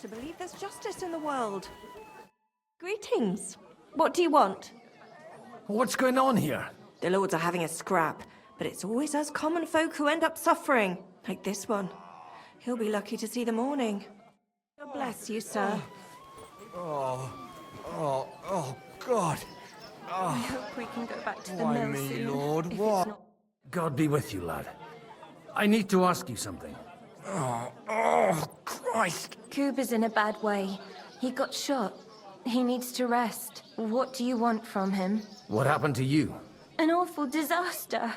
to believe there's justice in the world. Greetings. What do you want? What's going on here? The lords are having a scrap, but it's always us common folk who end up suffering, like this one. He'll be lucky to see the morning. God bless you, sir. Oh, God. I hope we can go back to the Why mill me, soon. Lord? if it's What? not- God be with you, lad. I need to ask you something. Oh, Christ. Cooper's in a bad way. He got shot. He needs to rest. What do you want from him? What happened to you? An awful disaster.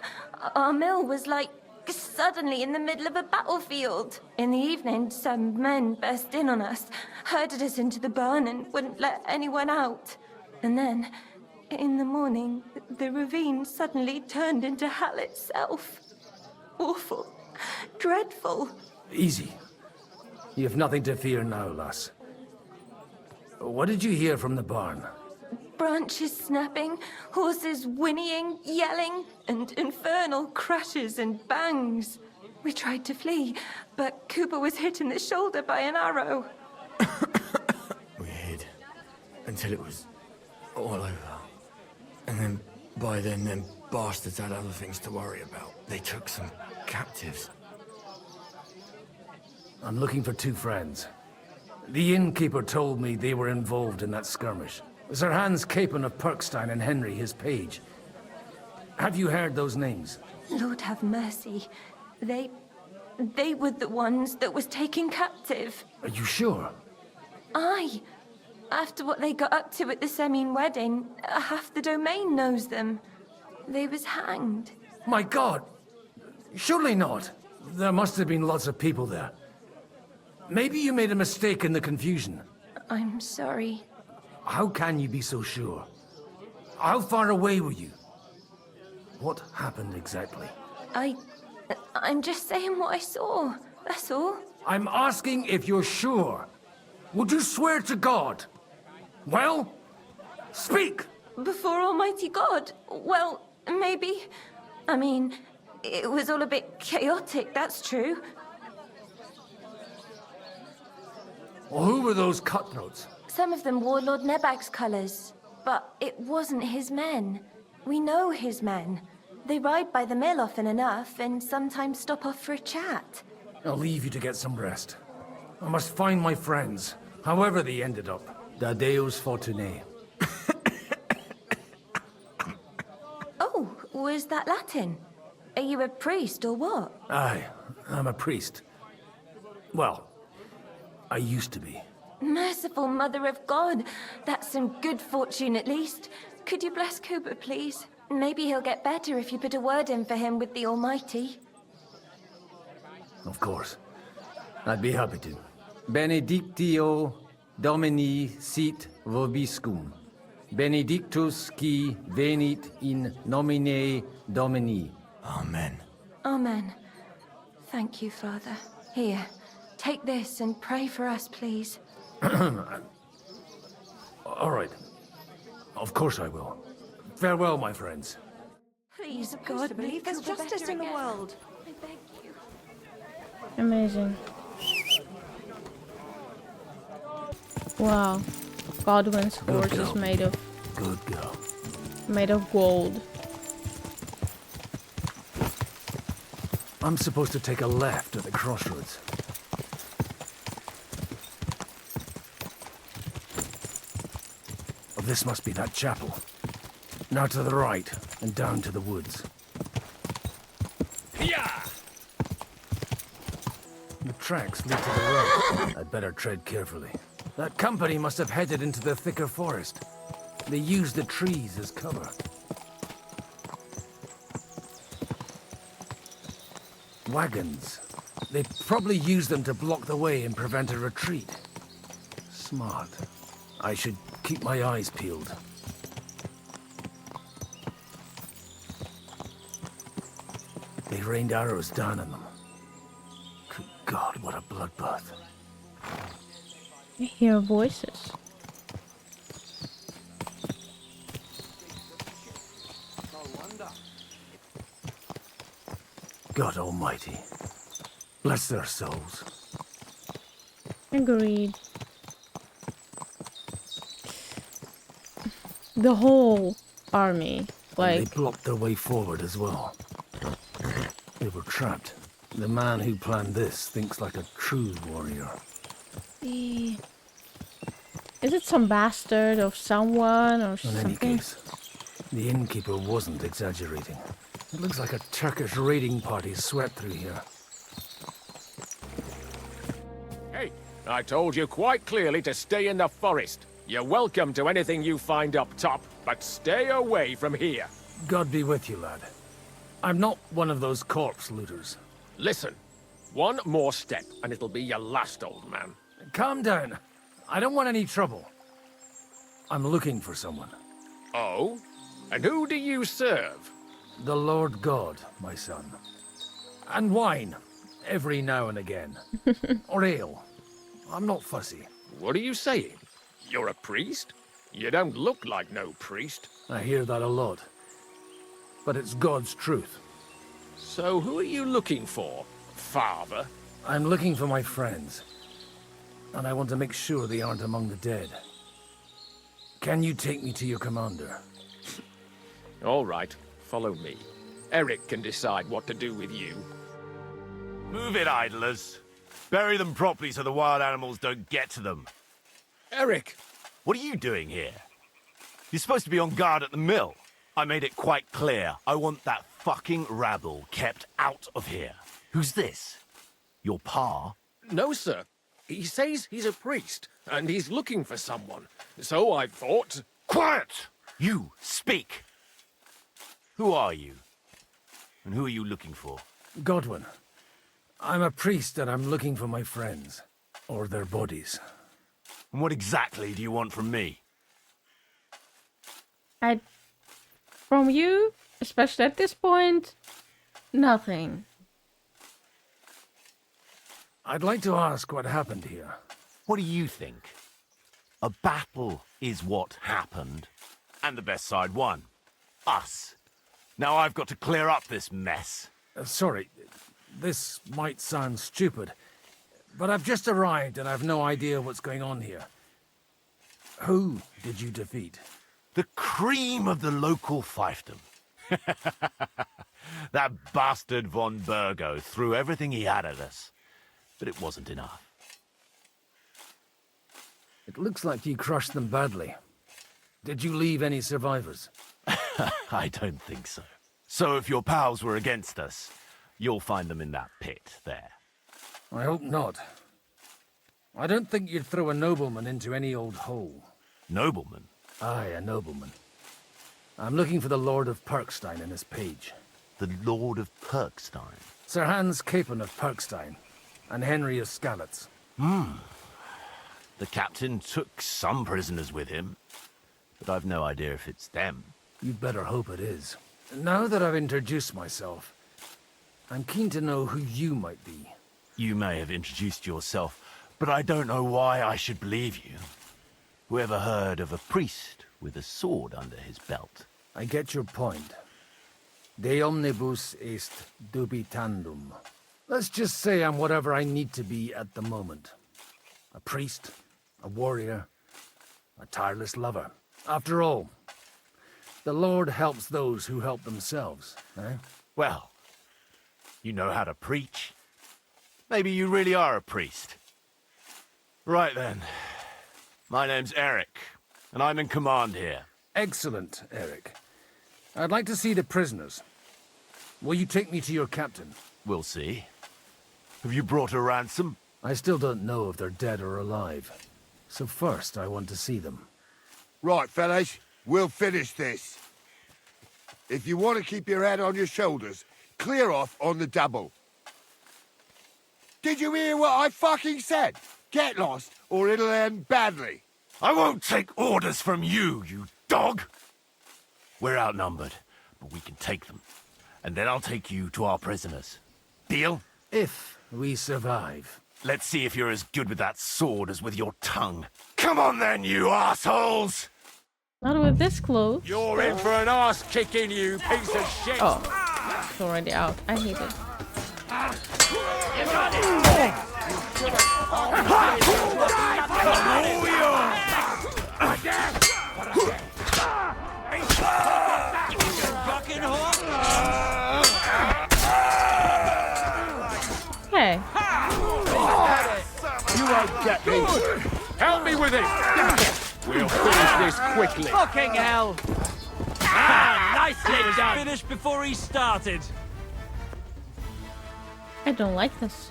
Our mill was like suddenly in the middle of a battlefield. In the evening, some men burst in on us, herded us into the barn and wouldn't let anyone out. And then, in the morning, the ravine suddenly turned into hell itself. Awful. Dreadful. Easy. You have nothing to fear now, lass. What did you hear from the barn? Branches snapping, horses whinnying, yelling, and infernal crashes and bangs. We tried to flee, but Cooper was hit in the shoulder by an arrow. We hid until it was all over. And then, by then, them bastards had other things to worry about. They took some captives. I'm looking for two friends. The innkeeper told me they were involved in that skirmish. Sir Hans Capon of Perkstein and Henry, his page. Have you heard those names? Lord have mercy. They were the ones that was taken captive. Are you sure? Aye. After what they got up to at the Semine wedding, half the domain knows them. They was hanged. My God! Surely not. There must have been lots of people there. Maybe you made a mistake in the confusion. I'm sorry. How can you be so sure? How far away were you? What happened exactly? I'm just saying what I saw. That's all. I'm asking if you're sure. Would you swear to God? Well, speak! Before Almighty God? Well, maybe. I mean, it was all a bit chaotic, that's true. Well, who were those cutthroats? Some of them wore Lord Nebag's colours, but it wasn't his men. We know his men. They ride by the mill often enough and sometimes stop off for a chat. I'll leave you to get some rest. I must find my friends, however they ended up. Da Deus Fortunae. Oh, was that Latin? Are you a priest or what? Aye, I'm a priest. Well, I used to be. Merciful Mother of God. That's some good fortune at least. Could you bless Cooper, please? Maybe he'll get better if you put a word in for him with the Almighty. Of course. I'd be happy to. Benedictio Domini sit vobiscum. Benedictus qui venit in nomine Domini. Amen. Amen. Thank you, Father. Here, take this and pray for us, please. All right. Of course I will. Farewell, my friends. Please, God, God, to believe there's Cooper justice better in the again. world. I beg you. Amazing. Wow. Godwin's horse is girl. Good girl. made of gold. I'm supposed to take a left at the crossroads. Oh, this must be that chapel. Now to the right, and down to the woods. Yeah! The tracks lead to the road. I'd better tread carefully. That company must have headed into the thicker forest. They used the trees as cover. Wagons. They probably used them to block the way and prevent a retreat. Smart. I should keep my eyes peeled. They rained arrows down on them. Good God, what a bloodbath. I hear voices. God Almighty. Bless their souls. Agreed. The whole army. And Like, they blocked their way forward as well. They were trapped. The man who planned this thinks like a true warrior. is it some bastard of someone or In any something? case, the innkeeper wasn't exaggerating. It looks like a Turkish raiding party swept through here. Hey, I told you quite clearly to stay in the forest. You're welcome to anything you find up top, but stay away from here. God be with you, lad. I'm not one of those corpse looters. Listen, one more step and it'll be your last, old man. Calm down. I don't want any trouble. I'm looking for someone. Oh? And who do you serve? The Lord God, my son. And wine, every now and again. Or ale. I'm not fussy. What are you saying? You're a priest? You don't look like no priest. I hear that a lot. But it's God's truth. So who are you looking for, father? I'm looking for my friends. And I want to make sure they aren't among the dead. Can you take me to your commander? All right, follow me. Eric can decide what to do with you. Move it, idlers. Bury them properly so the wild animals don't get to them. Eric! What are you doing here? You're supposed to be on guard at the mill. I made it quite clear. I want that fucking rabble kept out of here. Who's this? Your pa? No, sir. He says he's a priest, and he's looking for someone. So I thought... Quiet! You, speak! Who are you? And who are you looking for? Godwin. I'm a priest and I'm looking for my friends. Or their bodies. And what exactly do you want from me? From you, especially at this point, nothing. I'd like to ask what happened here. What do you think? A battle is what happened. And the best side won. Us. Now I've got to clear up this mess. Sorry, this might sound stupid, but I've just arrived and I've no idea what's going on here. Who did you defeat? The cream of the local fiefdom. That bastard von Burgo threw everything he had at us, but it wasn't enough. It looks like you crushed them badly. Did you leave any survivors? I don't think so. So if your pals were against us, you'll find them in that pit there. I hope not. I don't think you'd throw a nobleman into any old hole. Nobleman? Aye, a nobleman. I'm looking for the Lord of Perkstein in his page. The Lord of Perkstein? Sir Hans Capon of Perkstein, and Henry of Skalitz. The captain took some prisoners with him, but I've no idea if it's them. You'd better hope it is. Now that I've introduced myself, I'm keen to know who you might be. You may have introduced yourself, but I don't know why I should believe you. Whoever heard of a priest with a sword under his belt? I get your point. De omnibus est dubitandum. Let's just say I'm whatever I need to be at the moment. A priest, a warrior, a tireless lover. After all, the Lord helps those who help themselves, eh? Well, you know how to preach. Maybe you really are a priest. Right then. My name's Eric, and I'm in command here. Excellent, Eric. I'd like to see the prisoners. Will you take me to your captain? We'll see. Have you brought a ransom? I still don't know if they're dead or alive. So first, I want to see them. Right, fellas, we'll finish this. If you want to keep your head on your shoulders, clear off on the double. Did you hear what I fucking said? Get lost, or it'll end badly. I won't take orders from you, you dog! We're outnumbered, but we can take them. And then I'll take you to our prisoners. Deal? If we survive. Let's see if you're as good with that sword as with your tongue. Come on then, you assholes! Not with this close. You're in for an ass kicking, you piece of shit! Oh, it's already out. I hate it. let me. Help me with this. We'll finish this quickly. Fucking hell! Nicely done! Finished before he started. I don't like this.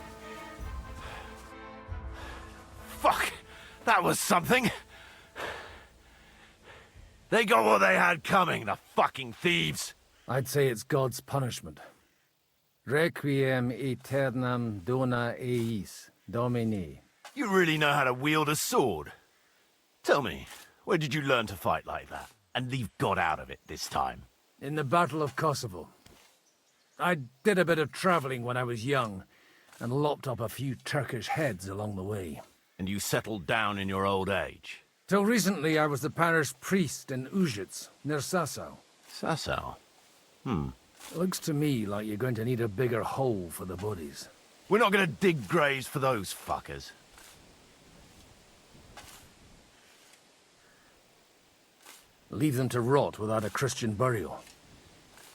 Fuck! That was something! They got what they had coming, the fucking thieves! I'd say it's God's punishment. Requiem aeternam dona eis, Domine. You really know how to wield a sword? Tell me, where did you learn to fight like that? And leave God out of it this time? In the Battle of Kosovo. I did a bit of traveling when I was young, and lopped up a few Turkish heads along the way. And you settled down in your old age? Till recently, I was the parish priest in Užice, near Sasau. Sasau? Looks to me like you're going to need a bigger hole for the bodies. We're not gonna dig graves for those fuckers. Leave them to rot without a Christian burial.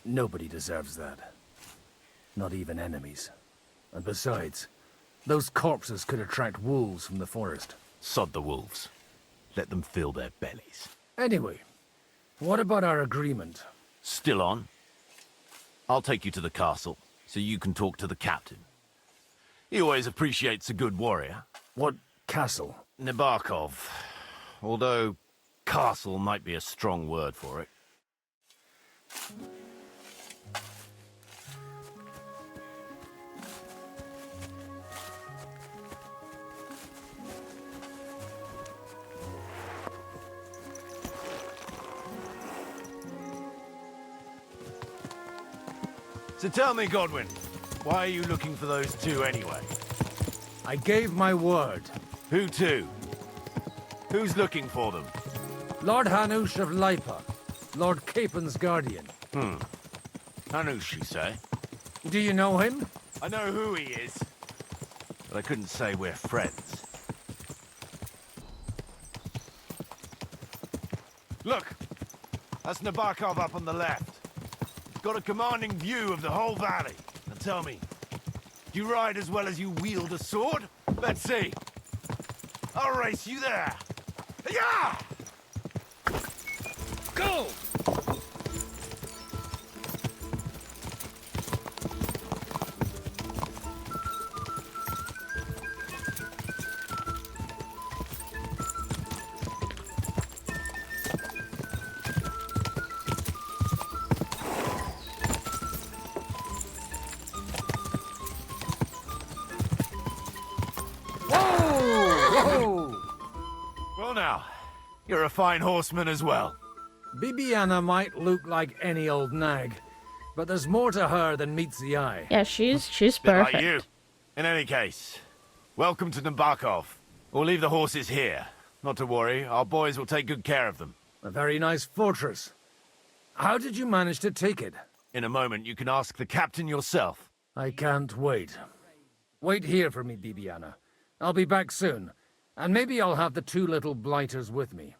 Nobody deserves that. Not even enemies. And besides, those corpses could attract wolves from the forest. Sod the wolves. Let them fill their bellies. Anyway, what about our agreement? Still on? I'll take you to the castle, so you can talk to the captain. He always appreciates a good warrior. What castle? Nabokov. Although, castle might be a strong word for it. So tell me, Godwin, why are you looking for those two anyway? I gave my word. Who to? Who's looking for them? Lord Hanush of Lipa, Lord Capen's guardian. Hanush, you say? Do you know him? I know who he is, but I couldn't say we're friends. Look, that's Nabokov up on the left. He's got a commanding view of the whole valley. Now tell me, do you ride as well as you wield a sword? Let's see. I'll race you there. Yeah! Go! Well now, you're a fine horseman as well. Bibiana might look like any old nag, but there's more to her than meets the eye. Yeah, she's Bit perfect. like you. In any case, welcome to Nabokov. We'll leave the horses here. Not to worry, our boys will take good care of them. A very nice fortress. How did you manage to take it? In a moment, you can ask the captain yourself. I can't wait. Wait here for me, Bibiana. I'll be back soon, and maybe I'll have the two little blighters with me.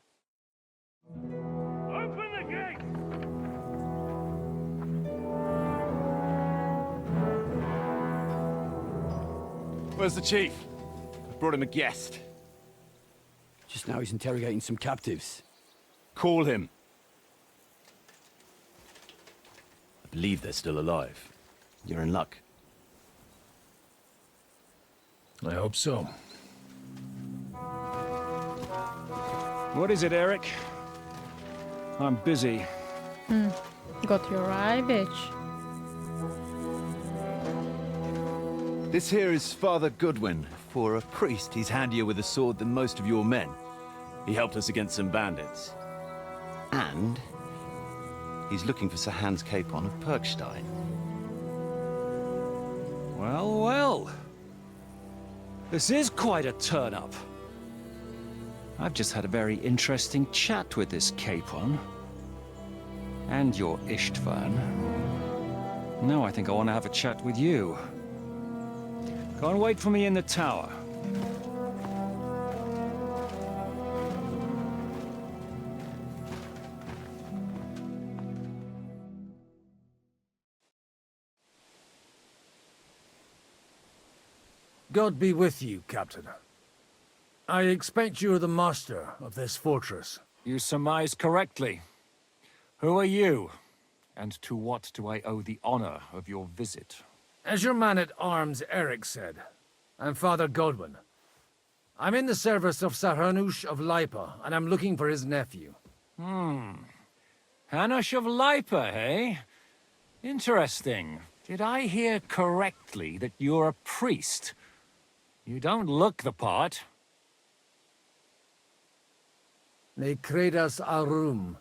Open the gate! Where's the chief? I've brought him a guest. Just now he's interrogating some captives. Call him. I believe they're still alive. You're in luck. I hope so. What is it, Eric? I'm busy. Got your eye, bitch. This here is Father Goodwin. For a priest, he's handier with a sword than most of your men. He helped us against some bandits. And he's looking for Sir Hans Capon of Perkstein. Well, well. This is quite a turn-up. I've just had a very interesting chat with this Capon. And your Istvan. Now I think I want to have a chat with you. Go and wait for me in the tower. God be with you, Captain. I expect you're the master of this fortress. You surmise correctly. Who are you? And to what do I owe the honor of your visit? As your man-at-arms Eric said, I'm Father Godwin. I'm in the service of Sir Hanush of Lipa, and I'm looking for his nephew. Hanush of Lipa, eh? Interesting. Did I hear correctly that you're a priest? You don't look the part. Ne credas aurum,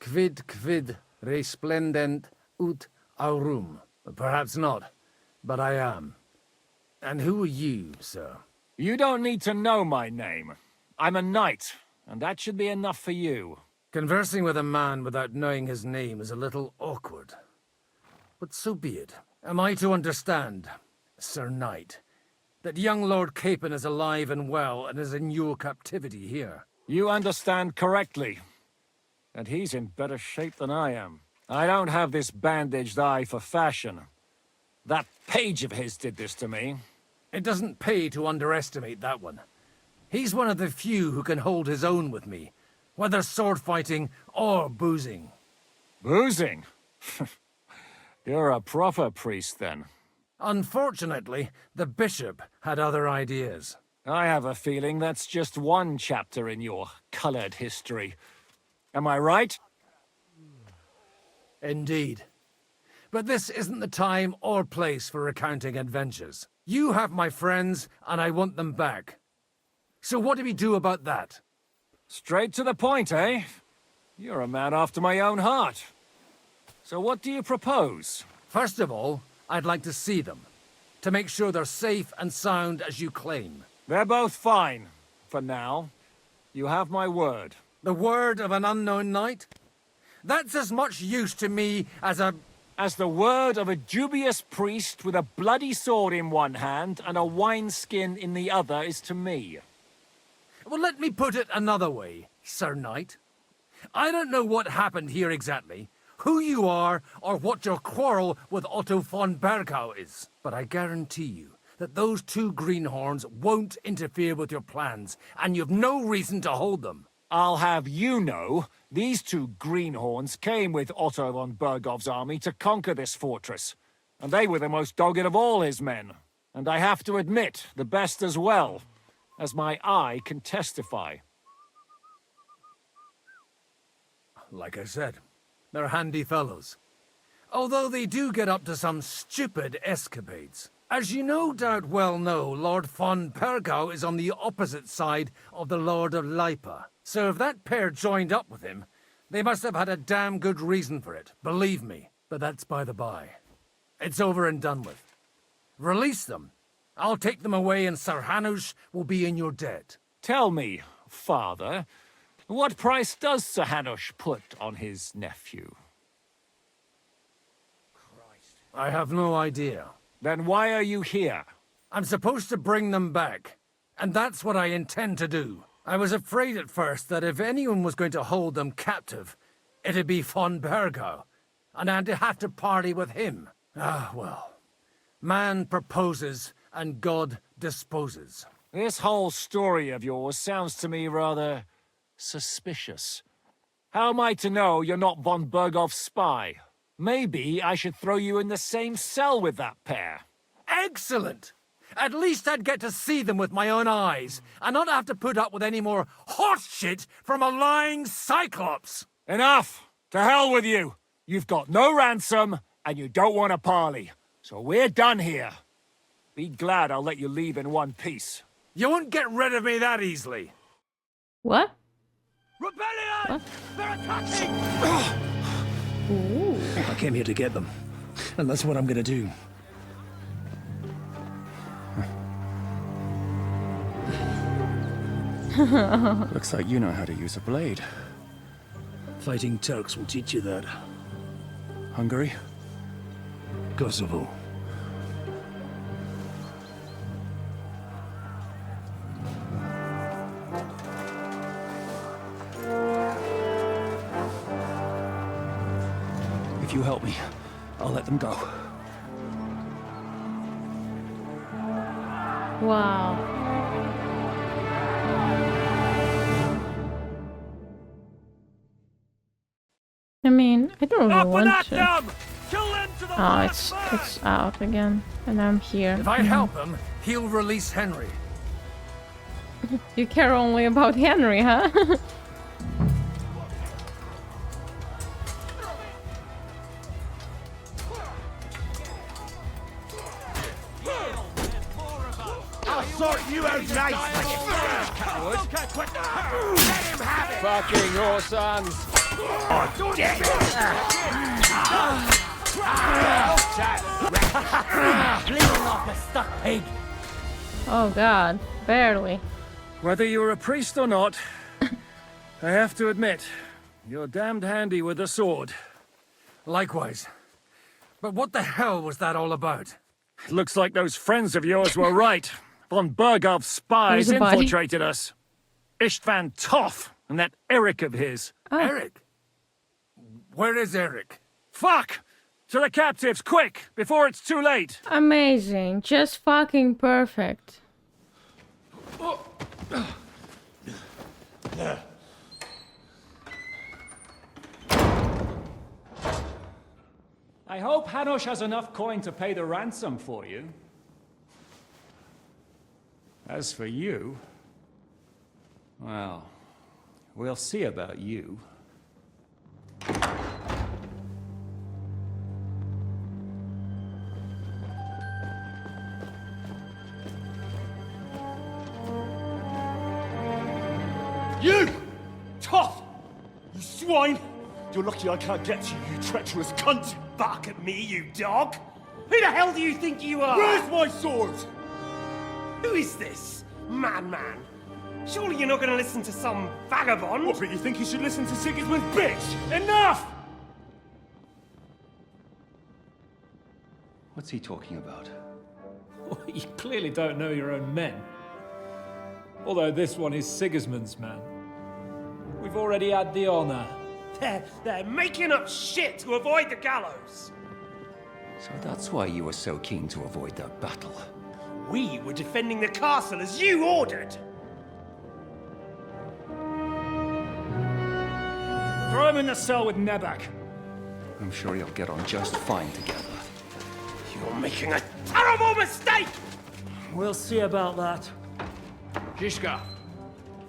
quid resplendent ut aurum. Perhaps not, but I am. And who are you, sir? You don't need to know my name. I'm a knight, and that should be enough for you. Conversing with a man without knowing his name is a little awkward. But so be it. Am I to understand, Sir Knight, that young Lord Capon is alive and well and is in your captivity here? You understand correctly. And he's in better shape than I am. I don't have this bandaged eye for fashion. That page of his did this to me. It doesn't pay to underestimate that one. He's one of the few who can hold his own with me, whether sword fighting or boozing. Boozing? You're a proper priest, then. Unfortunately, the bishop had other ideas. I have a feeling that's just one chapter in your colored history. Am I right? Indeed. But this isn't the time or place for recounting adventures. You have my friends, and I want them back. So what do we do about that? Straight to the point, eh? You're a man after my own heart. So what do you propose? First of all, I'd like to see them, to make sure they're safe and sound as you claim. They're both fine, for now. You have my word. The word of an unknown knight? That's as much use to me as the word of a dubious priest with a bloody sword in one hand and a wineskin in the other is to me. Well, let me put it another way, Sir Knight. I don't know what happened here exactly, who you are, or what your quarrel with Otto von Bergau is. But I guarantee you that those two greenhorns won't interfere with your plans, and you've no reason to hold them. I'll have you know, these two greenhorns came with Otto von Bergov's army to conquer this fortress. And they were the most dogged of all his men. And I have to admit, the best as well, as my eye can testify. Like I said, they're handy fellows. Although they do get up to some stupid escapades. As you no doubt well know, Lord von Bergau is on the opposite side of the Lord of Lipa. So if that pair joined up with him, they must have had a damn good reason for it, believe me. But that's by the by. It's over and done with. Release them. I'll take them away and Sir Hanush will be in your debt. Tell me, Father, what price does Sir Hanush put on his nephew? I have no idea. Then why are you here? I'm supposed to bring them back, and that's what I intend to do. I was afraid at first that if anyone was going to hold them captive, it'd be von Bergau, and I'd have to party with him. Ah, well. Man proposes, and God disposes. This whole story of yours sounds to me rather suspicious. How am I to know you're not von Bergov's spy? Maybe I should throw you in the same cell with that pair. Excellent! At least I'd get to see them with my own eyes, and not have to put up with any more horse shit from a lying cyclops! Enough! To hell with you! You've got no ransom, and you don't want a parley. So we're done here. Be glad I'll let you leave in one piece. You won't get rid of me that easily. What? Rebellion! What? They're attacking! Ooh. I came here to get them, and that's what I'm gonna do. Looks like you know how to use a blade. Fighting Turks will teach you that. Hungary? Kosovo. If you help me, I'll let them go. Wow. I mean, I don't really Up and want at to. them! Kill them to the Oh, last it's out again, and I'm here. If I help him, he'll release Henry. You care only about Henry, huh? I'll sort you out nicely. Let him have it. Fucking horse hands. Bleeding like a stuck pig. Oh god, barely. Whether you're a priest or not, I have to admit, you're damned handy with a sword. Likewise. But what the hell was that all about? It looks like those friends of yours were right. Von Bergov's spies There's a body. infiltrated us. Istvan Toth and that Eric of his. Oh. Eric? Where is Eric? Fuck! To the captives, quick, before it's too late. Amazing. Just fucking perfect. I hope Hanush has enough coin to pay the ransom for you. As for you, well, we'll see about you. You! Tough! You swine! You're lucky I can't get to you, you treacherous cunt! Bark at me, you dog! Who the hell do you think you are? Where's my sword? Who is this? Man. Surely you're not going to listen to some vagabond? What, but you think you should listen to Sigismund's bitch? Enough! What's he talking about? You clearly don't know your own men. Although this one is Sigismund's man. We've already had the honor. They're making up shit to avoid the gallows. So that's why you were so keen to avoid that battle. We were defending the castle as you ordered. Throw him in the cell with Nebak. I'm sure you'll get on just fine together. You're making a terrible mistake! We'll see about that. Zhishka,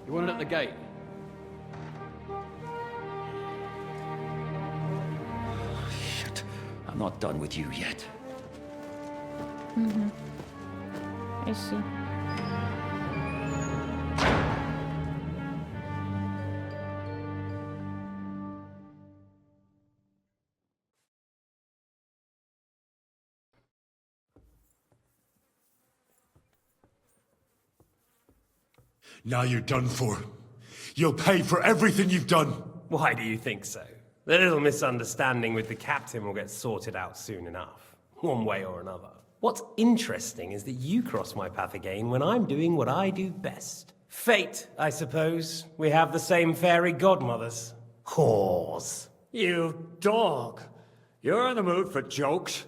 you want it at the gate? Shit, I'm not done with you yet. I see. Now you're done for. You'll pay for everything you've done. Why do you think so? The little misunderstanding with the captain will get sorted out soon enough, one way or another. What's interesting is that you cross my path again when I'm doing what I do best. Fate, I suppose. We have the same fairy godmothers. Whores. You dog. You're in the mood for jokes.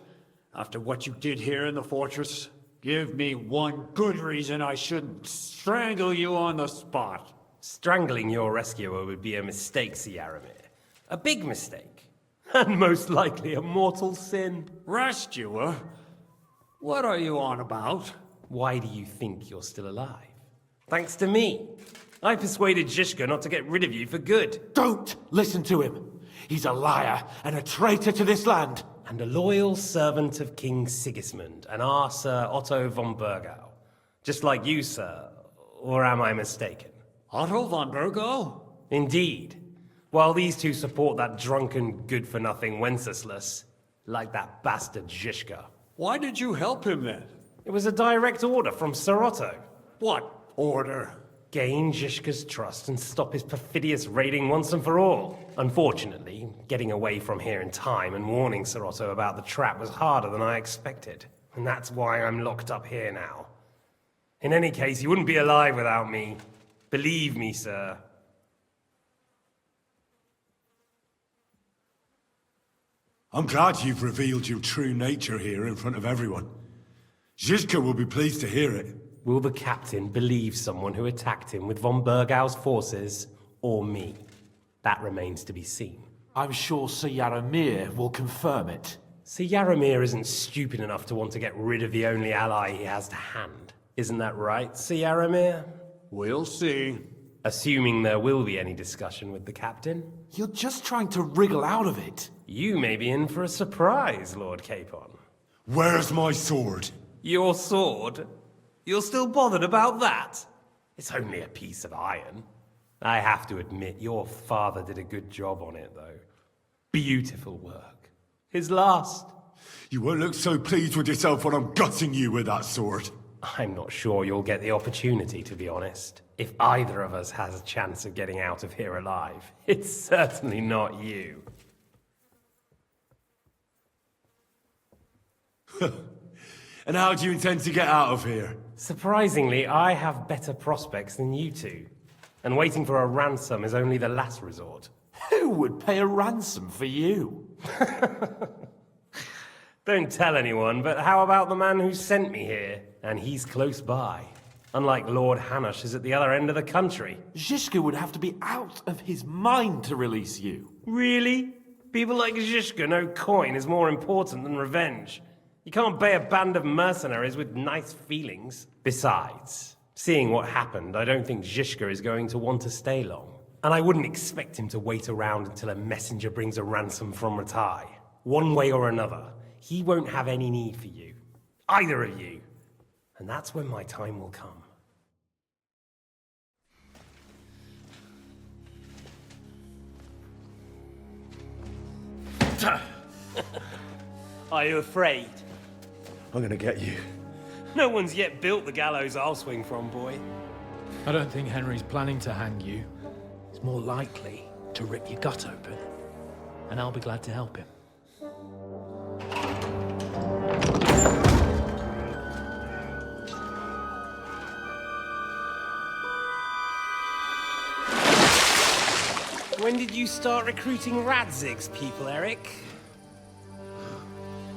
After what you did here in the fortress, give me one good reason I shouldn't strangle you on the spot. Strangling your rescuer would be a mistake, Yaramir. A big mistake. And most likely a mortal sin. Rescuer? What are you on about? Why do you think you're still alive? Thanks to me. I persuaded Zhishka not to get rid of you for good. Don't listen to him. He's a liar and a traitor to this land. And a loyal servant of King Sigismund and our Sir Otto von Bergau. Just like you, sir. Or am I mistaken? Otto von Bergau? Indeed. While these two support that drunken, good-for-nothing Wenceslas, like that bastard Zhishka. Why did you help him then? It was a direct order from Sir Otto. What order? Gain Zhishka's trust and stop his perfidious raiding once and for all. Unfortunately, getting away from here in time and warning Sir Otto about the trap was harder than I expected. And that's why I'm locked up here now. In any case, you wouldn't be alive without me. Believe me, sir. I'm glad you've revealed your true nature here in front of everyone. Zhishka will be pleased to hear it. Will the captain believe someone who attacked him with von Bergau's forces, or me? That remains to be seen. I'm sure Sir Yaramir will confirm it. Sir Yaramir isn't stupid enough to want to get rid of the only ally he has to hand. Isn't that right, Sir Yaramir? We'll see. Assuming there will be any discussion with the captain. You're just trying to wriggle out of it. You may be in for a surprise, Lord Capon. Where's my sword? Your sword? You're still bothered about that? It's only a piece of iron. I have to admit, your father did a good job on it, though. Beautiful work. His last. You won't look so pleased with yourself when I'm gutting you with that sword. I'm not sure you'll get the opportunity, to be honest. If either of us has a chance of getting out of here alive, it's certainly not you. And how do you intend to get out of here? Surprisingly, I have better prospects than you two. And waiting for a ransom is only the last resort. Who would pay a ransom for you? Don't tell anyone, but how about the man who sent me here? And he's close by. Unlike Lord Hanush is at the other end of the country. Zhishka would have to be out of his mind to release you. Really? People like Zhishka know coin is more important than revenge. You can't pay a band of mercenaries with nice feelings. Besides, seeing what happened, I don't think Zhishka is going to want to stay long. And I wouldn't expect him to wait around until a messenger brings a ransom from Ratai. One way or another, he won't have any need for you. Either of you. And that's when my time will come. Are you afraid? I'm gonna get you. No one's yet built the gallows I'll swing from, boy. I don't think Henry's planning to hang you. He's more likely to rip your gut open. And I'll be glad to help him. When did you start recruiting Radzig's people, Eric?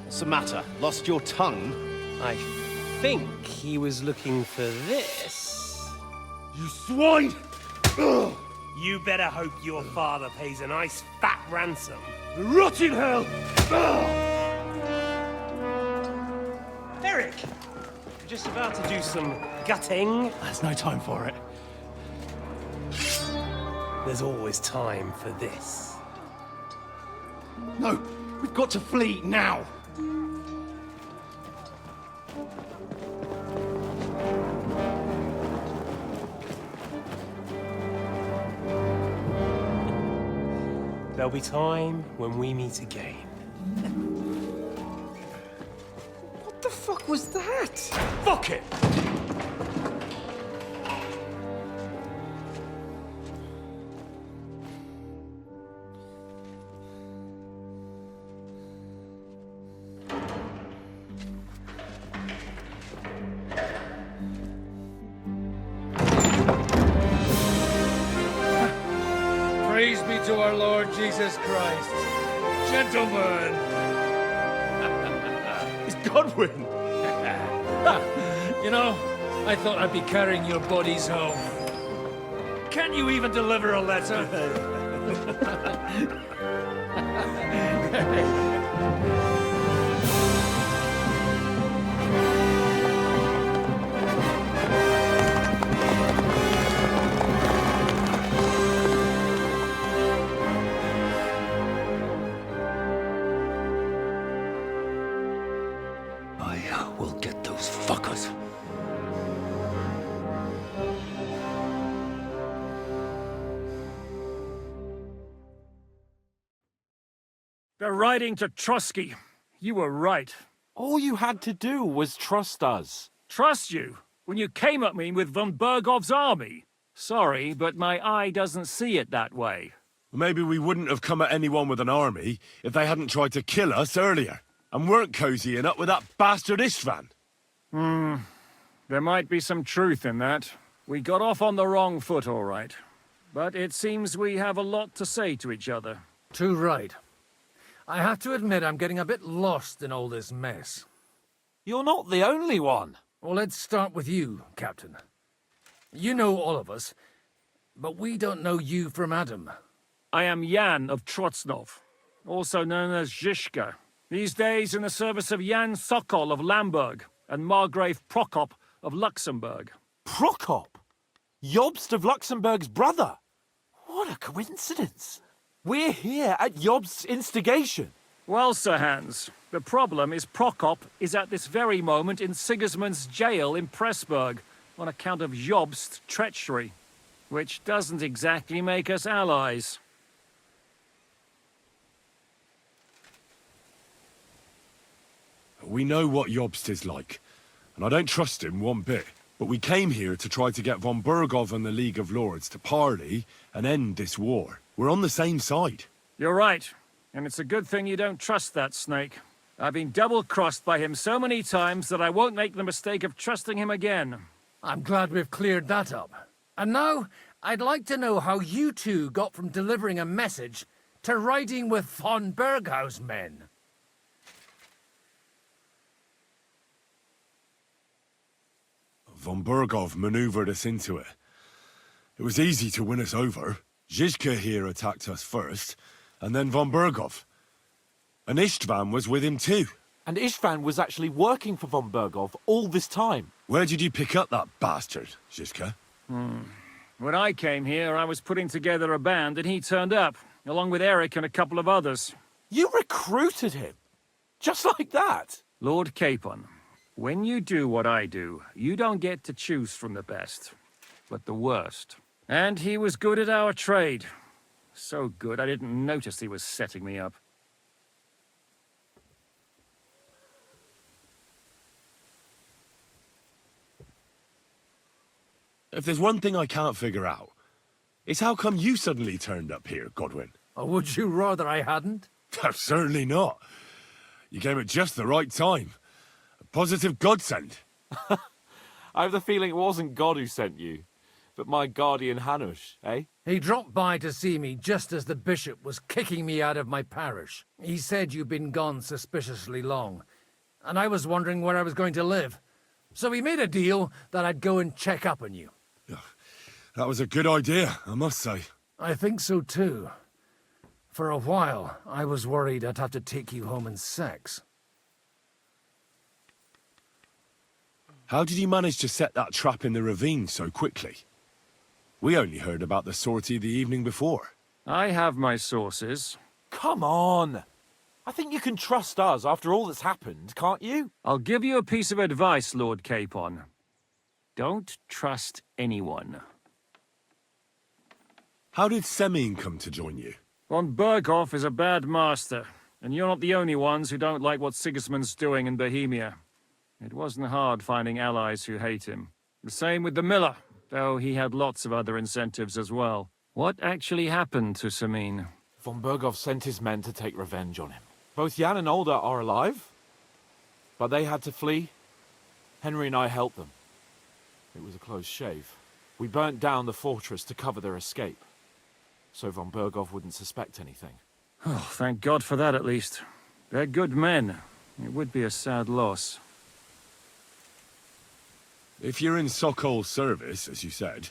What's the matter? Lost your tongue? I think he was looking for this. You swine! Ugh. You better hope your father pays a nice fat ransom. Rot in hell! Eric! You're just about to do some gutting. There's no time for it. There's always time for this. No, we've got to flee now. There'll be time when we meet again. What the fuck was that? Fuck it! Praise be to our Lord Jesus Christ. Gentlemen! It's Godwin! You know, I thought I'd be carrying your bodies home. Can't you even deliver a letter? I will get those fuckers. They're riding to Trusky. You were right. All you had to do was trust us. Trust you? When you came at me with von Bergov's army? Sorry, but my eye doesn't see it that way. Maybe we wouldn't have come at anyone with an army if they hadn't tried to kill us earlier, and weren't cozying up with that bastard Istvan. There might be some truth in that. We got off on the wrong foot, all right. But it seems we have a lot to say to each other. Too right. I have to admit I'm getting a bit lost in all this mess. You're not the only one. Well, let's start with you, Captain. You know all of us, but we don't know you from Adam. I am Jan of Trotsnov, also known as Zizka. These days in the service of Jan Sokol of Lamberg and Margrave Prokop of Luxembourg. Prokop? Jobst of Luxembourg's brother? What a coincidence. We're here at Jobst's instigation. Well, Sir Hans, the problem is Prokop is at this very moment in Sigismund's jail in Pressburg on account of Jobst's treachery, which doesn't exactly make us allies. We know what Jobst is like, and I don't trust him one bit. But we came here to try to get von Burgov and the League of Lords to parley and end this war. We're on the same side. You're right, and it's a good thing you don't trust that snake. I've been double-crossed by him so many times that I won't make the mistake of trusting him again. I'm glad we've cleared that up. And now, I'd like to know how you two got from delivering a message to riding with von Burgau's men. Von Burgov maneuvered us into it. It was easy to win us over. Zizka here attacked us first, and then von Burgov. And Istvan was with him too. And Istvan was actually working for von Burgov all this time. Where did you pick up that bastard, Zizka? When I came here, I was putting together a band, and he turned up, along with Eric and a couple of others. You recruited him? Just like that? Lord Capon, when you do what I do, you don't get to choose from the best, but the worst. And he was good at our trade. So good, I didn't notice he was setting me up. If there's one thing I can't figure out, it's how come you suddenly turned up here, Godwin? Or would you rather I hadn't? Certainly not. You came at just the right time. A positive godsend. I have the feeling it wasn't God who sent you, but my guardian Hanush, eh? He dropped by to see me just as the bishop was kicking me out of my parish. He said you'd been gone suspiciously long, and I was wondering where I was going to live. So we made a deal that I'd go and check up on you. That was a good idea, I must say. I think so too. For a while, I was worried I'd have to take you home in sex. How did you manage to set that trap in the ravine so quickly? We only heard about the sortie the evening before. I have my sources. Come on! I think you can trust us after all that's happened, can't you? I'll give you a piece of advice, Lord Capon. Don't trust anyone. How did Semyon come to join you? Von Burgov is a bad master, and you're not the only ones who don't like what Sigismund's doing in Bohemia. It wasn't hard finding allies who hate him. The same with the miller, though he had lots of other incentives as well. What actually happened to Semyon? Von Burgov sent his men to take revenge on him. Both Jan and Olda are alive, but they had to flee. Henry and I helped them. It was a close shave. We burnt down the fortress to cover their escape, so von Burgov wouldn't suspect anything. Oh, thank God for that at least. They're good men. It would be a sad loss. If you're in Sokol's service, as you said,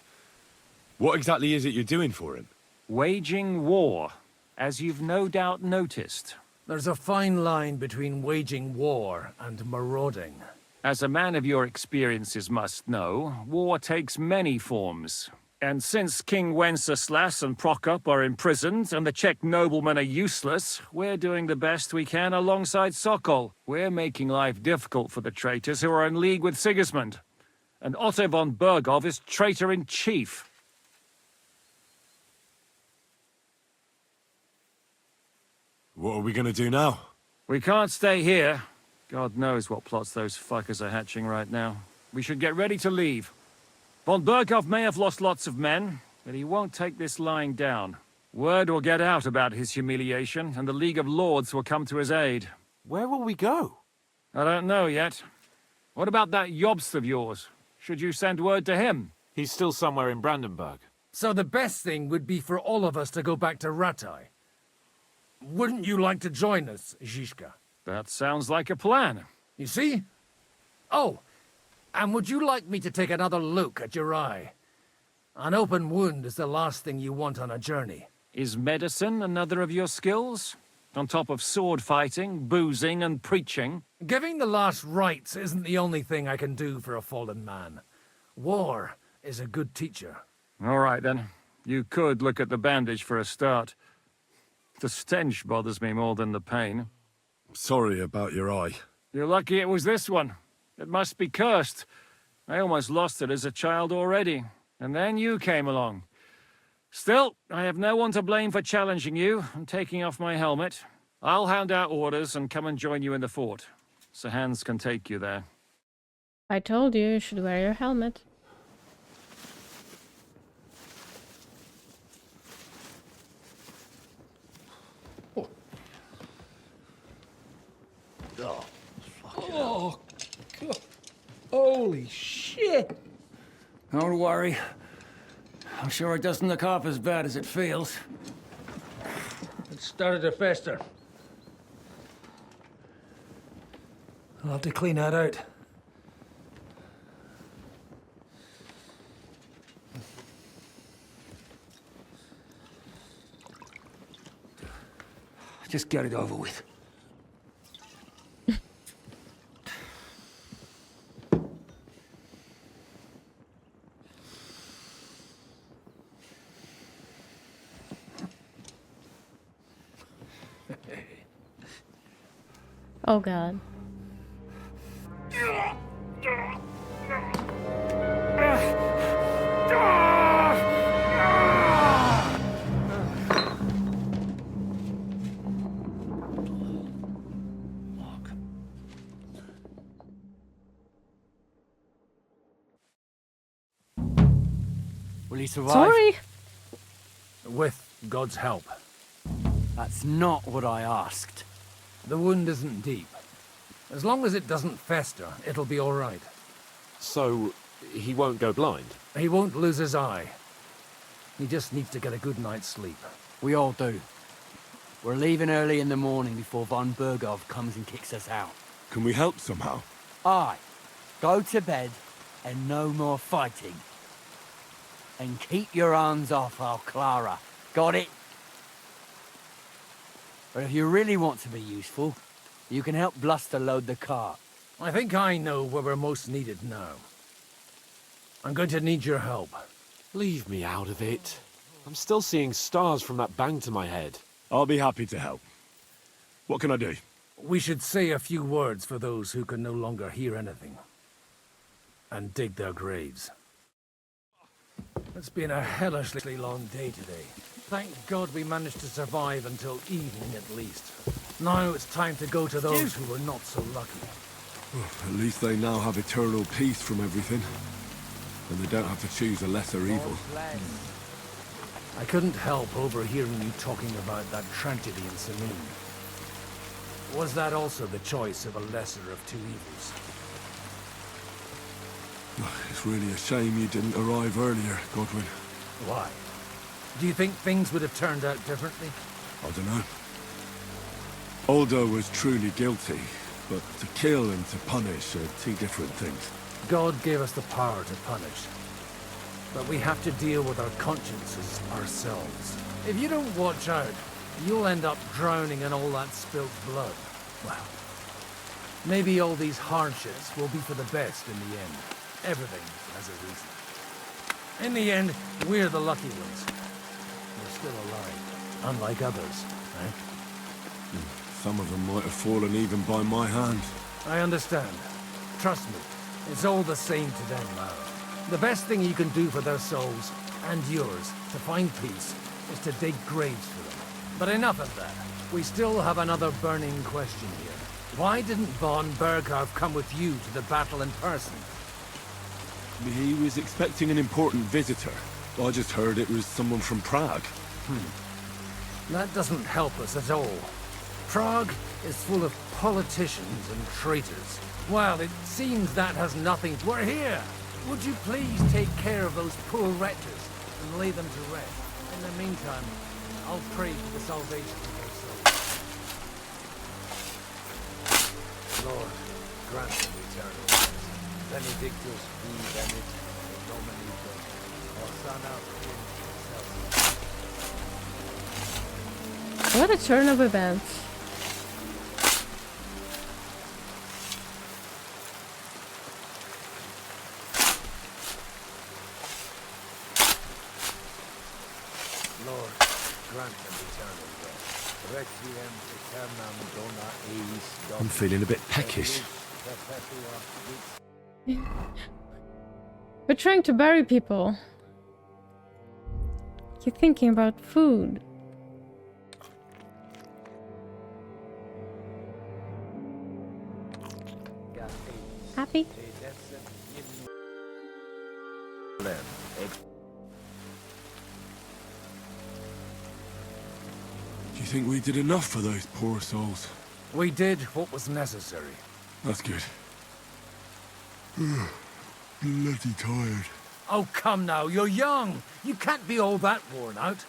what exactly is it you're doing for him? Waging war, as you've no doubt noticed. There's a fine line between waging war and marauding. As a man of your experiences must know, war takes many forms. And since King Wenceslas and Prokop are imprisoned and the Czech noblemen are useless, we're doing the best we can alongside Sokol. We're making life difficult for the traitors who are in league with Sigismund. And Otto von Burgov is traitor-in-chief. What are we gonna do now? We can't stay here. God knows what plots those fuckers are hatching right now. We should get ready to leave. Von Burgov may have lost lots of men, but he won't take this lying down. Word will get out about his humiliation, and the League of Lords will come to his aid. Where will we go? I don't know yet. What about that Jobst of yours? Should you send word to him? He's still somewhere in Brandenburg. So the best thing would be for all of us to go back to Ratai. Wouldn't you like to join us, Zizka? That sounds like a plan. You see? Oh, and would you like me to take another look at your eye? An open wound is the last thing you want on a journey. Is medicine another of your skills? On top of sword fighting, boozing, and preaching? Giving the last rites isn't the only thing I can do for a fallen man. War is a good teacher. All right, then. You could look at the bandage for a start. The stench bothers me more than the pain. Sorry about your eye. You're lucky it was this one. It must be cursed. I almost lost it as a child already. And then you came along. Still, I have no one to blame for challenging you and taking off my helmet. I'll hand out orders and come and join you in the fort. Sir Hans can take you there. I told you should wear your helmet. Oh, God. Holy shit! Don't worry. I'm sure it doesn't look half as bad as it feels. It started to fester. I'll have to clean that out. Just get it over with. Oh God. Will he survive? Sorry. With God's help. That's not what I asked. The wound isn't deep. As long as it doesn't fester, it'll be all right. So, he won't go blind? He won't lose his eye. He just needs to get a good night's sleep. We all do. We're leaving early in the morning before von Burgov comes and kicks us out. Can we help somehow? Aye. Go to bed and no more fighting. And keep your hands off our Clara. Got it? But if you really want to be useful, you can help Bluster load the cart. I think I know where we're most needed now. I'm going to need your help. Leave me out of it. I'm still seeing stars from that bang to my head. I'll be happy to help. What can I do? We should say a few words for those who can no longer hear anything. And dig their graves. It's been a hellishly long day today. Thank God we managed to survive until evening at least. Now it's time to go to those who were not so lucky. At least they now have eternal peace from everything. And they don't have to choose a lesser evil. I couldn't help overhearing you talking about that tragedy in Saloon. Was that also the choice of a lesser of two evils? It's really a shame you didn't arrive earlier, Godwin. Why? Do you think things would have turned out differently? I don't know. Aldo was truly guilty, but to kill and to punish are two different things. God gave us the power to punish. But we have to deal with our consciences ourselves. If you don't watch out, you'll end up drowning in all that spilt blood. Well, maybe all these hardships will be for the best in the end. Everything has a reason. In the end, we're the lucky ones. We're still alive, unlike others, eh? Some of them might have fallen even by my hand. I understand. Trust me, it's all the same to them now. The best thing you can do for their souls, and yours, to find peace, is to dig graves for them. But enough of that. We still have another burning question here. Why didn't von Berghoff come with you to the battle in person? He was expecting an important visitor. I just heard it was someone from Prague. That doesn't help us at all. Prague is full of politicians and traitors. Well, it seems that has nothing... We're here! Would you please take care of those poor wretches and lay them to rest? In the meantime, I'll pray for the salvation of their souls. Lord, grant them eternal rest. Benedictus qui venit in nomine Domini. Hosanna in excelsis. What a turn of events. Lord, grant them eternal rest. Requiem aeternam dona eis Domini. I'm feeling a bit peckish. We're trying to bury people. You're thinking about food. Happy? Do you think we did enough for those poor souls? We did what was necessary. That's good. Bloody tired. Oh, come now, you're young. You can't be all that worn out.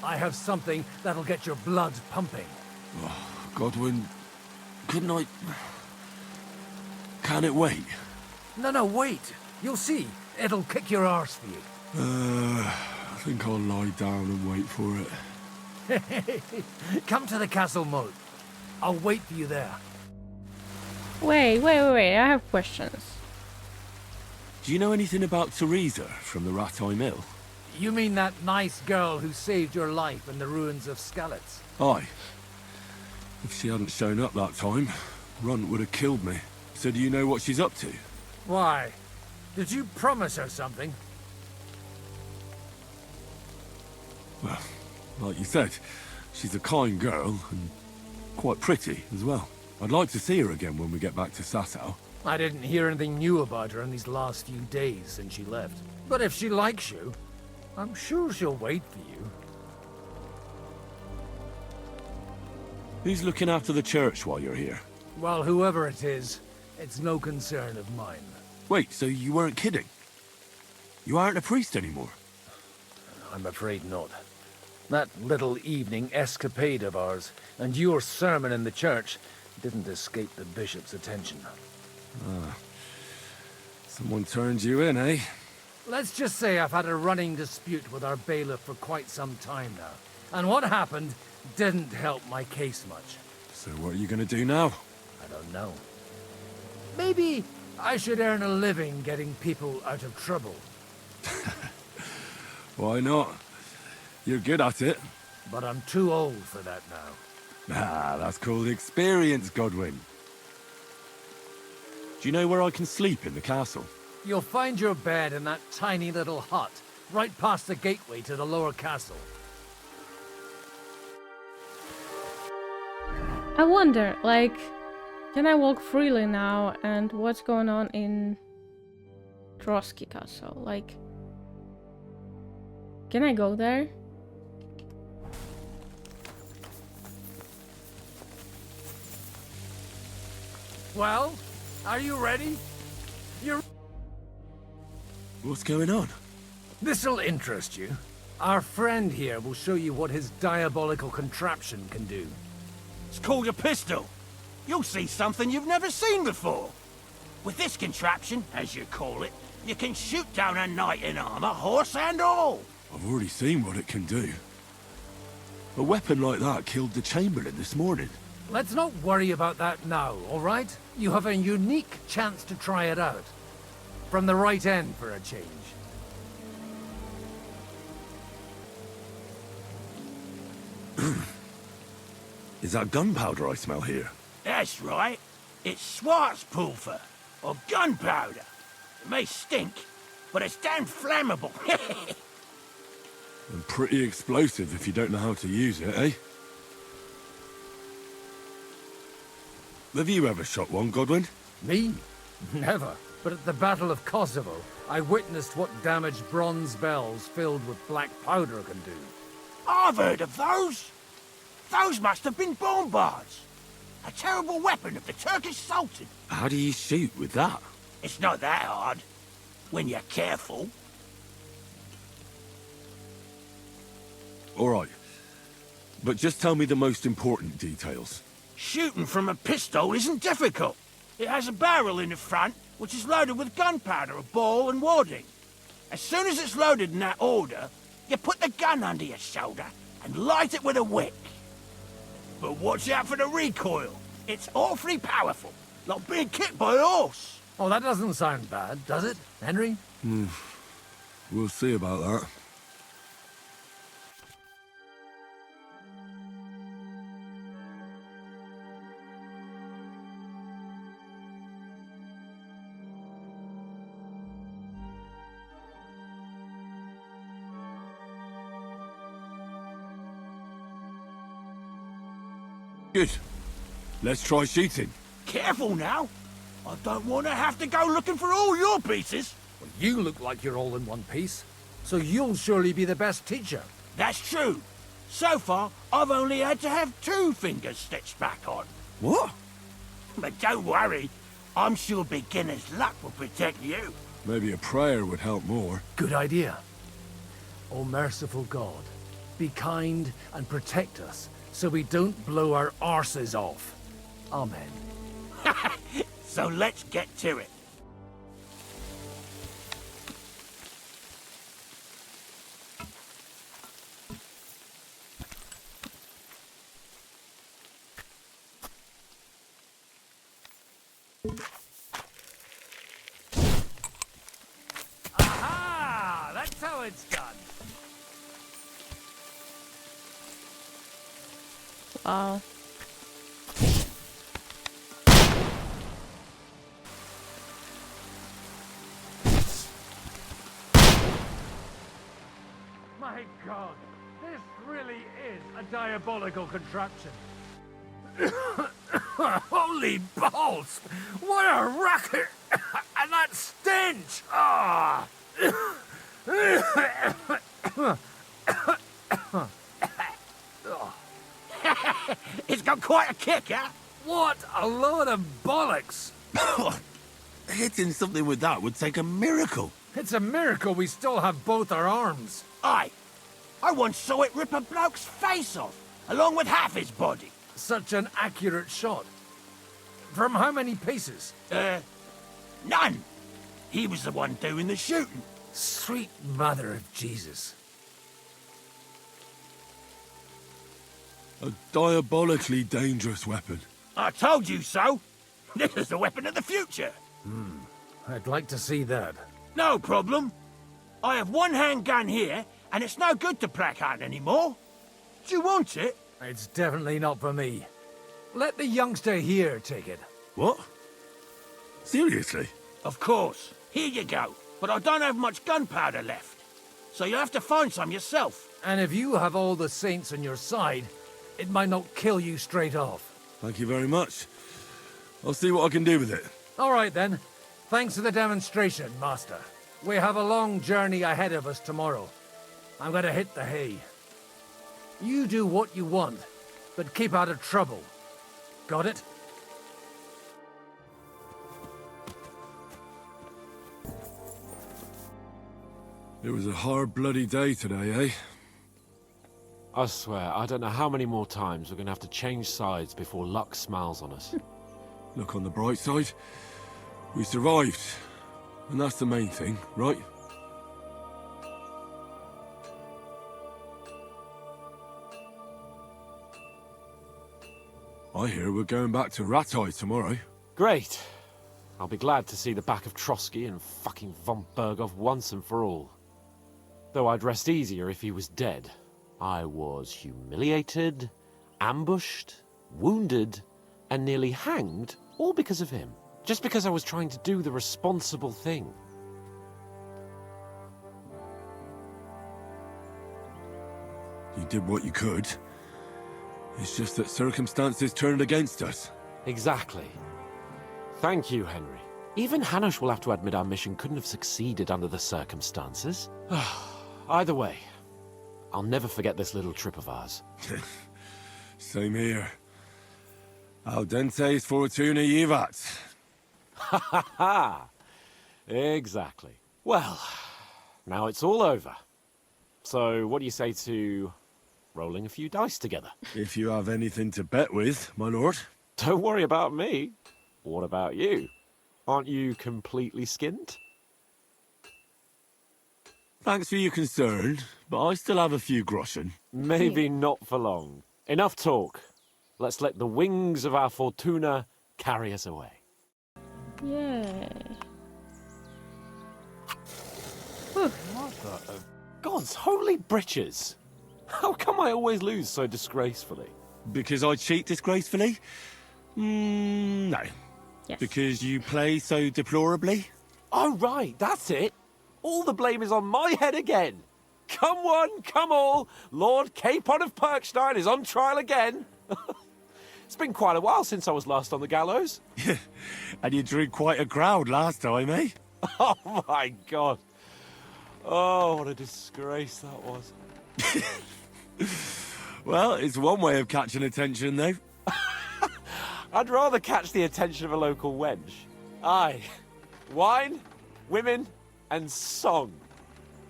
I have something that'll get your blood pumping. Oh, Godwin, couldn't I... Can it wait? No, wait. You'll see. It'll kick your arse for you. I think I'll lie down and wait for it. Come to the castle moat. I'll wait for you there. Wait. I have questions. Do you know anything about Teresa from the Rattay Mill? You mean that nice girl who saved your life in the ruins of Skalitz? Aye. If she hadn't shown up that time, Runt would have killed me. So do you know what she's up to? Why? Did you promise her something? Well, like you said, she's a kind girl and quite pretty as well. I'd like to see her again when we get back to Sasau. I didn't hear anything new about her in these last few days since she left. But if she likes you, I'm sure she'll wait for you. Who's looking after the church while you're here? Well, whoever it is, it's no concern of mine. Wait, so you weren't kidding? You aren't a priest anymore? I'm afraid not. That little evening escapade of ours, and your sermon in the church, didn't escape the bishop's attention. Ah. Someone turned you in, eh? Let's just say I've had a running dispute with our bailiff for quite some time now. And what happened didn't help my case much. So what are you gonna do now? I don't know. Maybe I should earn a living getting people out of trouble. Why not? You're good at it. But I'm too old for that now. Ah, that's called experience, Godwin. Do you know where I can sleep in the castle? You'll find your bed in that tiny little hut, right past the gateway to the lower castle. I wonder, like, can I walk freely now, and what's going on in Trotsky Castle? Like, can I go there? Well, are you ready? You're... What's going on? This'll interest you. Our friend here will show you what his diabolical contraption can do. It's called a pistol. You'll see something you've never seen before. With this contraption, as you call it, you can shoot down a knight in armor, horse and all. I've already seen what it can do. A weapon like that killed the Chamberlain this morning. Let's not worry about that now, all right? You have a unique chance to try it out. From the right end for a change. Is that gunpowder I smell here? That's right. It's Schwarzpulver, or gunpowder. It may stink, but it's damn flammable. And pretty explosive if you don't know how to use it, eh? Have you ever shot one, Godwin? Me? Never. But at the Battle of Kosovo, I witnessed what damage bronze bells filled with black powder can do. I've heard of those. Those must have been bombards. A terrible weapon of the Turkish Sultan. How do you shoot with that? It's not that hard, when you're careful. All right. But just tell me the most important details. Shooting from a pistol isn't difficult. It has a barrel in the front, which is loaded with gunpowder, a ball and wadding. As soon as it's loaded in that order, you put the gun under your shoulder and light it with a wick. But watch out for the recoil. It's awfully powerful, like being kicked by a horse. Oh, that doesn't sound bad, does it, Henry? We'll see about that. Good. Let's try shooting. Careful now. I don't want to have to go looking for all your pieces. Well, you look like you're all in one piece, so you'll surely be the best teacher. That's true. So far, I've only had to have 2 fingers stitched back on. What? But don't worry. I'm sure beginner's luck will protect you. Maybe a prayer would help more. Good idea. O merciful God, be kind and protect us so we don't blow our arses off. Amen. So let's get to it. Aha! That's how it's done. Wow. My God, this really is a diabolical contraption. Holy balls! What a racket! And that stench! Ah! It's got quite a kick, huh? What a load of bollocks! Hitting something with that would take a miracle. It's a miracle we still have both our arms. Aye. I once saw it rip a bloke's face off, along with half his body. Such an accurate shot. From how many paces? None. He was the one doing the shooting. Sweet mother of Jesus. A diabolically dangerous weapon. I told you so. This is the weapon of the future. I'd like to see that. No problem. I have one handgun here, and it's no good to placard anymore. Do you want it? It's definitely not for me. Let the youngster here take it. What? Seriously? Of course. Here you go. But I don't have much gunpowder left. So you'll have to find some yourself. And if you have all the saints on your side, it might not kill you straight off. Thank you very much. I'll see what I can do with it. All right, then. Thanks for the demonstration, Master. We have a long journey ahead of us tomorrow. I'm gonna hit the hay. You do what you want, but keep out of trouble. Got it? It was a hard bloody day today, eh? I swear, I don't know how many more times we're gonna have to change sides before luck smiles on us. Look on the bright side. We survived. And that's the main thing, right? I hear we're going back to Rattay tomorrow. Great. I'll be glad to see the back of Trotsky and fucking von Berghoff once and for all. Though I'd rest easier if he was dead. I was humiliated, ambushed, wounded, and nearly hanged, all because of him. Just because I was trying to do the responsible thing. You did what you could. It's just that circumstances turned against us. Exactly. Thank you, Henry. Even Hanush will have to admit our mission couldn't have succeeded under the circumstances. Either way, I'll never forget this little trip of ours. Same here. Al dentes fortuna jivat. Ha ha ha! Exactly. Well, now it's all over. So, what do you say to rolling a few dice together? If you have anything to bet with, my lord. Don't worry about me. What about you? Aren't you completely skinned? Thanks for your concern, but I still have a few groschen. Maybe not for long. Enough talk. Let's let the wings of our Fortuna carry us away. Yay. Mother of God's holy britches! How come I always lose so disgracefully? Because I cheat disgracefully? No. Yes. Because you play so deplorably? Oh, right, that's it. All the blame is on my head again. Come one, come all. Lord Capon of Perkstein is on trial again. It's been quite a while since I was last on the gallows. And you drew quite a crowd last time, eh? Oh, my God. Oh, what a disgrace that was. Well, it's one way of catching attention, though. I'd rather catch the attention of a local wench. Aye. Wine, women, and song.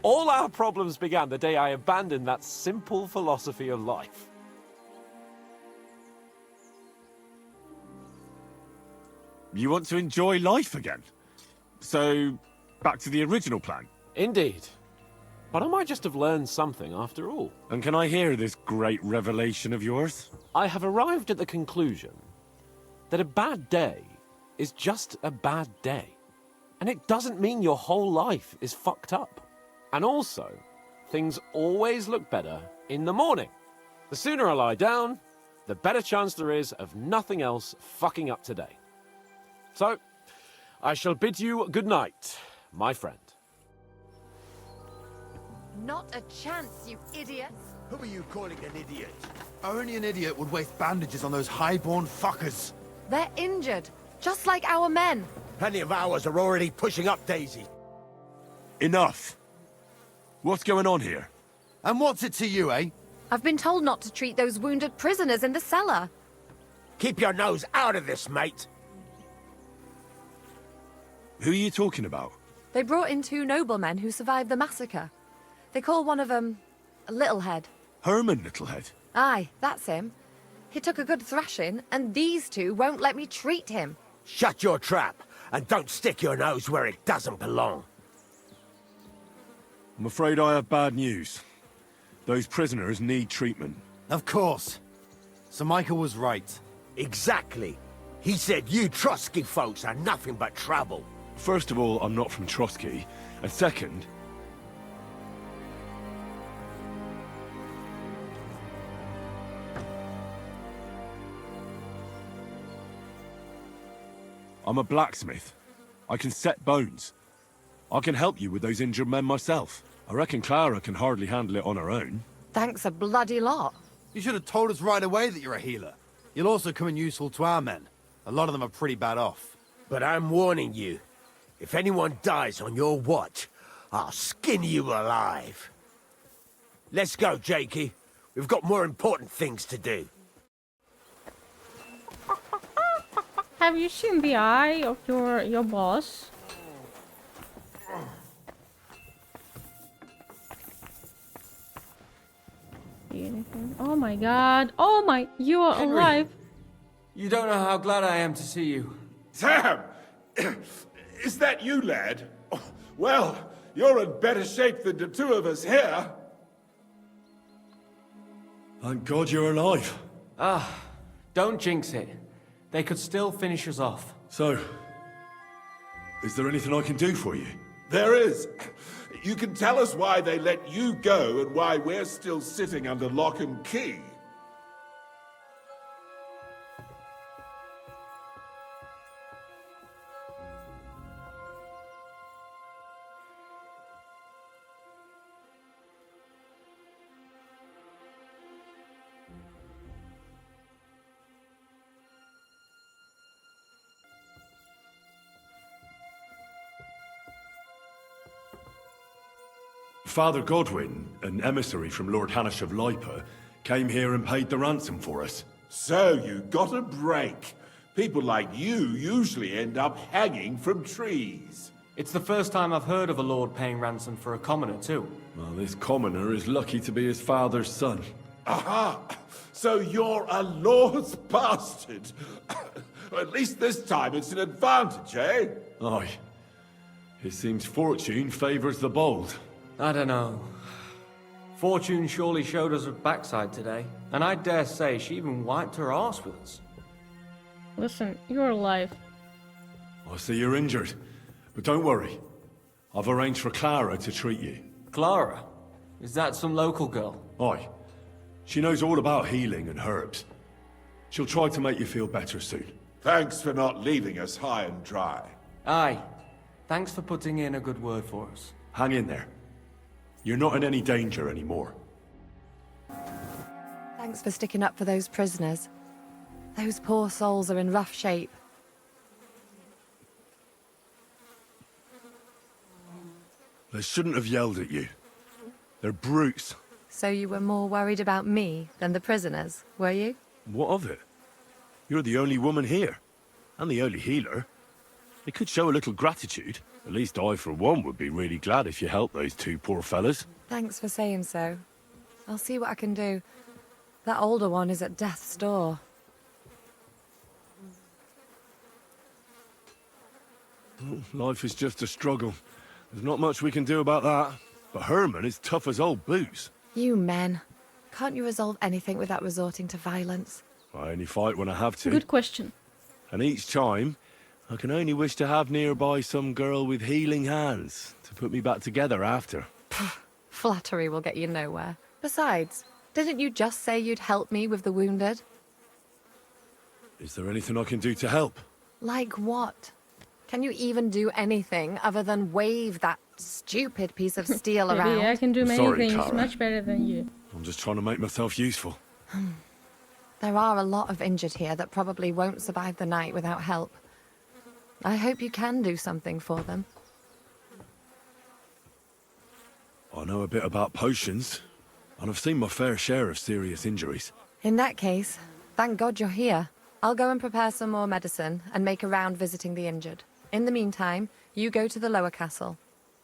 All our problems began the day I abandoned that simple philosophy of life. You want to enjoy life again? So, back to the original plan? Indeed. But I might just have learned something after all. And can I hear this great revelation of yours? I have arrived at the conclusion that a bad day is just a bad day. And it doesn't mean your whole life is fucked up. And also, things always look better in the morning. The sooner I lie down, the better chance there is of nothing else fucking up today. So, I shall bid you good night, my friend. Not a chance, you idiot. Who are you calling an idiot? Only an idiot would waste bandages on those highborn fuckers. They're injured, just like our men. Plenty of ours are already pushing up, Daisy. Enough. What's going on here? And what's it to you, eh? I've been told not to treat those wounded prisoners in the cellar. Keep your nose out of this, mate. Who are you talking about? They brought in 2 noblemen who survived the massacre. They call one of them Littlehead. Herman Littlehead? Aye, that's him. He took a good thrashing, and these 2 won't let me treat him. Shut your trap, and don't stick your nose where it doesn't belong. I'm afraid I have bad news. Those prisoners need treatment. Of course. Sir Michael was right. Exactly. He said you Trotsky folks are nothing but trouble. First of all, I'm not from Trotsky. And second... I'm a blacksmith. I can set bones. I can help you with those injured men myself. I reckon Clara can hardly handle it on her own. Thanks a bloody lot. You should have told us right away that you're a healer. You'll also come in useful to our men. A lot of them are pretty bad off. But I'm warning you. If anyone dies on your watch, I'll skin you alive. Let's go, Jakey. We've got more important things to do. Have you seen the eye of your boss? Anything? Oh my God! Oh my! You are Henry, alive! You don't know how glad I am to see you. Sam! Is that you, lad? Well, you're in better shape than the 2 of us here. Thank God you're alive. Ah, don't jinx it. They could still finish us off. So, is there anything I can do for you? There is. You can tell us why they let you go and why we're still sitting under lock and key. Father Godwin, an emissary from Lord Hanish of Lipa, came here and paid the ransom for us. So you got a break. People like you usually end up hanging from trees. It's the first time I've heard of a lord paying ransom for a commoner, too. Well, this commoner is lucky to be his father's son. Aha! So you're a lord's bastard. At least this time it's an advantage, eh? Aye. It seems fortune favours the bold. I don't know. Fortune surely showed us her backside today, and I dare say she even wiped her arse with us. Listen, you're alive. I see you're injured, but don't worry. I've arranged for Clara to treat you. Clara? Is that some local girl? Aye. She knows all about healing and herbs. She'll try to make you feel better soon. Thanks for not leaving us high and dry. Aye. Thanks for putting in a good word for us. Hang in there. You're not in any danger anymore. Thanks for sticking up for those prisoners. Those poor souls are in rough shape. They shouldn't have yelled at you. They're brutes. So you were more worried about me than the prisoners, were you? What of it? You're the only woman here. And the only healer. They could show a little gratitude. At least I, for one, would be really glad if you helped those two poor fellas. Thanks for saying so. I'll see what I can do. That older one is at death's door. Life is just a struggle. There's not much we can do about that. But Herman is tough as old boots. You men. Can't you resolve anything without resorting to violence? I only fight when I have to. Good question. And each time, I can only wish to have nearby some girl with healing hands to put me back together after. Flattery will get you nowhere. Besides, didn't you just say you'd help me with the wounded? Is there anything I can do to help? Like what? Can you even do anything other than wave that stupid piece of steel around? Yeah, I can do many Sorry, things Clara. much better than you. I'm just trying to make myself useful. There are a lot of injured here that probably won't survive the night without help. I hope you can do something for them. I know a bit about potions, and I've seen my fair share of serious injuries. In that case, thank God you're here. I'll go and prepare some more medicine and make a round visiting the injured. In the meantime, you go to the lower castle.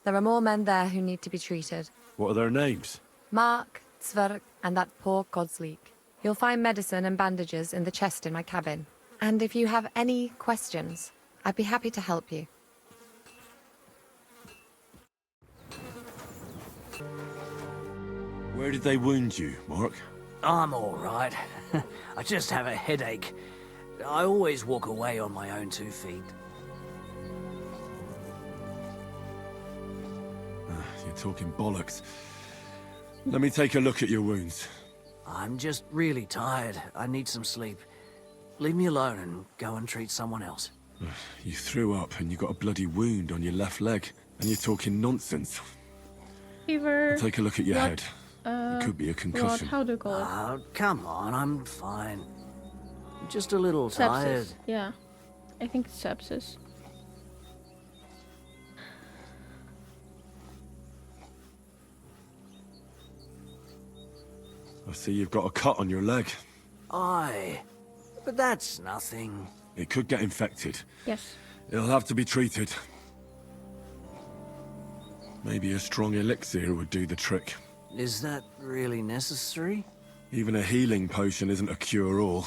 There are more men there who need to be treated. What are their names? Mark, Zverk, and that poor Godsleek. You'll find medicine and bandages in the chest in my cabin. And if you have any questions, I'd be happy to help you. Where did they wound you, Mark? I'm all right. I just have a headache. I always walk away on my own 2 feet. You're talking bollocks. Let me take a look at your wounds. I'm just really tired. I need some sleep. Leave me alone and go and treat someone else. You threw up and you got a bloody wound on your left leg. And you're talking nonsense. Fever. Take a look at your head. It could be a concussion. How do you call it? Oh, come on, I'm fine. Just a little Sepsis. tired. Yeah. I think it's sepsis. I see you've got a cut on your leg. Aye, but that's nothing. It could get infected. Yes. It'll have to be treated. Maybe a strong elixir would do the trick. Is that really necessary? Even a healing potion isn't a cure-all.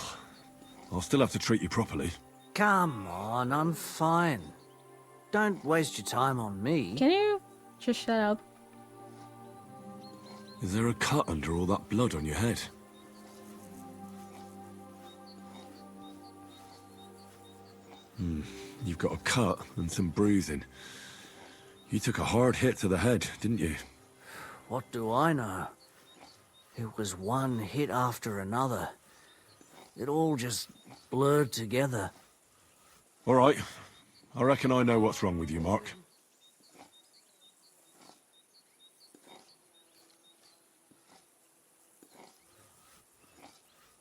I'll still have to treat you properly. Come on, I'm fine. Don't waste your time on me. Can you just shut up? Is there a cut under all that blood on your head? You've got a cut and some bruising. You took a hard hit to the head, didn't you? What do I know? It was one hit after another. It all just blurred together. All right. I reckon I know what's wrong with you, Mark.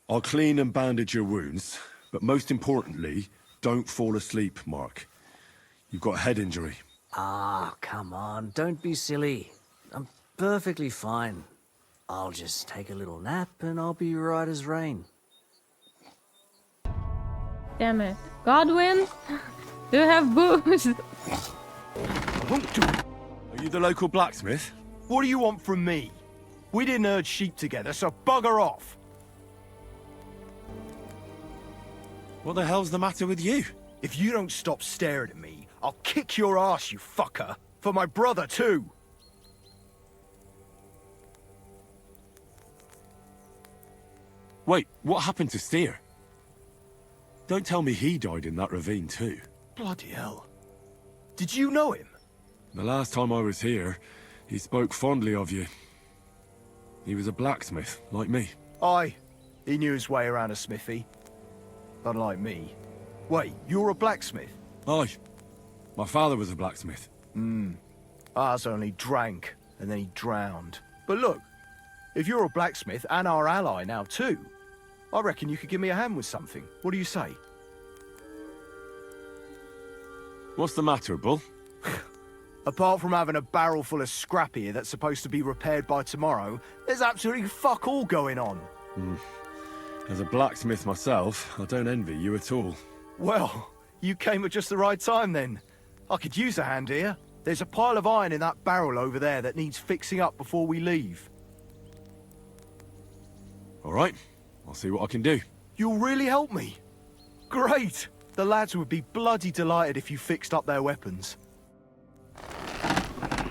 I'll clean and bandage your wounds, but most importantly, don't fall asleep, Mark. You've got a head injury. Ah, come on, don't be silly. I'm perfectly fine. I'll just take a little nap and I'll be right as rain. Damn it. Godwin? Do you have booze? Are you the local blacksmith? What do you want from me? We didn't herd sheep together, so bugger off. What the hell's the matter with you? If you don't stop staring at me, I'll kick your ass, you fucker. For my brother, too. Wait, what happened to Steer? Don't tell me he died in that ravine too. Bloody hell. Did you know him? The last time I was here, he spoke fondly of you. He was a blacksmith, like me. Aye. He knew his way around a smithy. Unlike me. Wait, you're a blacksmith? Aye. My father was a blacksmith. Ours only drank, and then he drowned. But look, if you're a blacksmith and our ally now too, I reckon you could give me a hand with something. What do you say? What's the matter, Bull? Apart from having a barrel full of scrap here that's supposed to be repaired by tomorrow, there's absolutely fuck all going on. As a blacksmith myself, I don't envy you at all. Well, you came at just the right time then. I could use a hand here. There's a pile of iron in that barrel over there that needs fixing up before we leave. All right, I'll see what I can do. You'll really help me? Great! The lads would be bloody delighted if you fixed up their weapons.